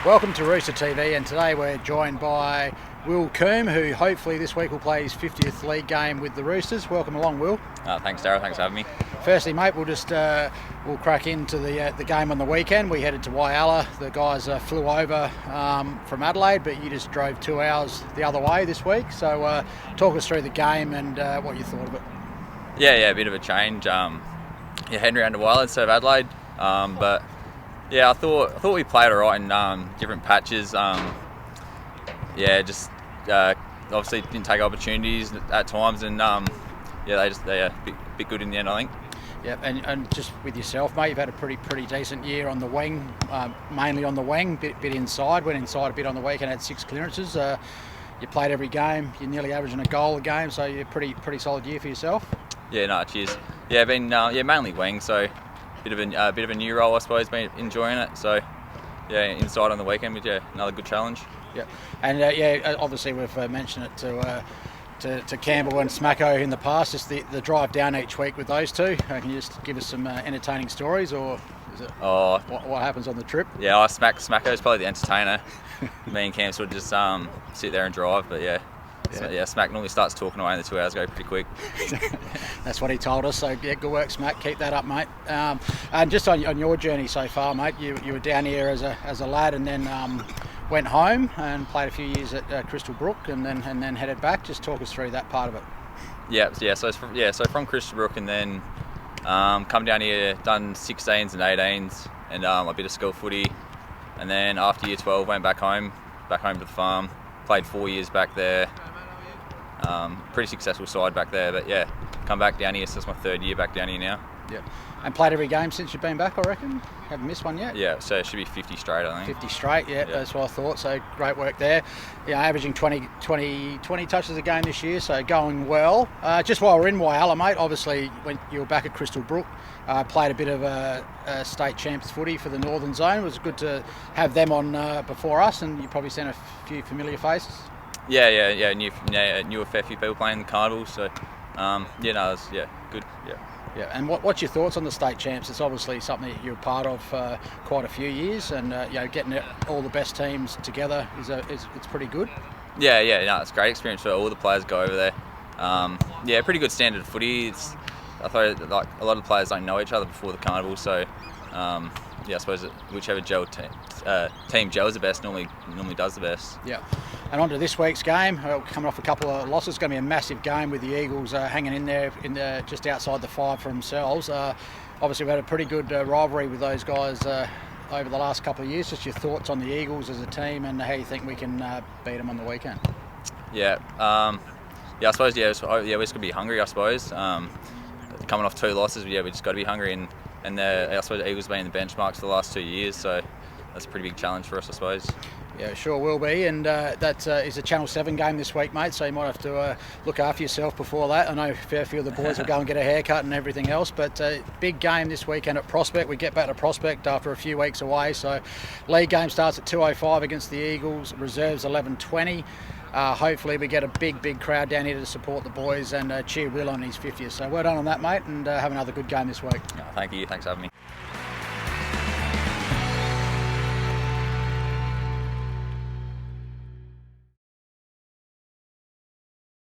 Welcome to RoosterTV, and today we're joined by Will Combe, who hopefully this week will play his 50th league game with the Roosters. Welcome along, Will. Thanks, Darryl. Thanks for having me. Firstly, mate, we'll crack into the game on the weekend. We headed to Whyalla. The guys flew over from Adelaide, but you just drove 2 hours the other way this week. So talk us through the game and what you thought of it. Yeah, a bit of a change. Heading around to Whyalla instead of Adelaide, but yeah, I thought we played all right in different patches. Just obviously didn't take opportunities at times, and they're a bit good in the end, I think. Yeah, and just with yourself, mate, you've had a pretty decent year on the wing, mainly on the wing, bit inside. Went inside a bit on the week and had 6 clearances. You played every game. You're nearly averaging a goal a game, so you're pretty solid year for yourself. Yeah, no, cheers. Yeah, I've been mainly wing, so bit of a new role, I suppose. Been enjoying it. So yeah, inside on the weekend, but yeah, another good challenge. Yeah, and obviously we've mentioned it to Campbell and Smacko in the past. Just the drive down each week with those two. Can you just give us some entertaining stories, or is it what happens on the trip? Yeah, Smacko's probably the entertainer. Me and Cam sort of just sit there and drive, but yeah. Smack normally starts talking away and the 2 hours go pretty quick. That's what he told us, so yeah, good work, Smack. Keep that up, mate. And just on your journey so far, mate, you were down here as a lad, and then went home and played a few years at Crystal Brook, and then headed back. Just talk us through that part of it. So from Crystal Brook, and then come down here, done 16s and 18s, and a bit of school footy, and then after year 12 went back home to the farm. Played 4 years back there. Pretty successful side back there, but yeah, come back down here. So it's my 3rd year back down here now. Yeah, and played every game since you've been back, I reckon. Haven't missed one yet. Yeah, so it should be 50 straight, I think. 50 straight, yeah. That's what I thought. So great work there. Yeah, averaging 20 touches a game this year, so going well. Just while we're in Whyalla, mate, obviously when you were back at Crystal Brook, played a bit of a state champs footy for the Northern Zone. It was good to have them on before us, and you probably seen a few familiar faces. Yeah. Knew a fair few people playing the Cardinals, so it was good. Yeah, and what's your thoughts on the state champs? It's obviously something that you're a part of for quite a few years, and getting all the best teams together it's pretty good. Yeah, it's a great experience for all the players go over there. Pretty good standard of footy. I thought like a lot of the players don't know each other before the carnival, so I suppose whichever team gels the best normally does the best. Yeah. And on to this week's game, coming off a couple of losses. It's going to be a massive game with the Eagles hanging in there just outside the 5 for themselves. Obviously, we had a pretty good rivalry with those guys over the last couple of years. Just your thoughts on the Eagles as a team and how you think we can beat them on the weekend. I suppose we just got to be hungry. I suppose coming off 2 losses, we just got to be hungry, and I suppose the Eagles have been in the benchmarks for the last 2 years, so that's a pretty big challenge for us, I suppose. Yeah, sure will be, and that is a Channel 7 game this week, mate, so you might have to look after yourself before that. I know a fair few of the boys will go and get a haircut and everything else, but big game this weekend at Prospect. We get back to Prospect after a few weeks away, so league game starts at 2:05 against the Eagles, reserves 11:20. Hopefully we get a big crowd down here to support the boys and cheer Will on his 50th. So well done on that, mate, and have another good game this week. Thank you. Thanks for having me.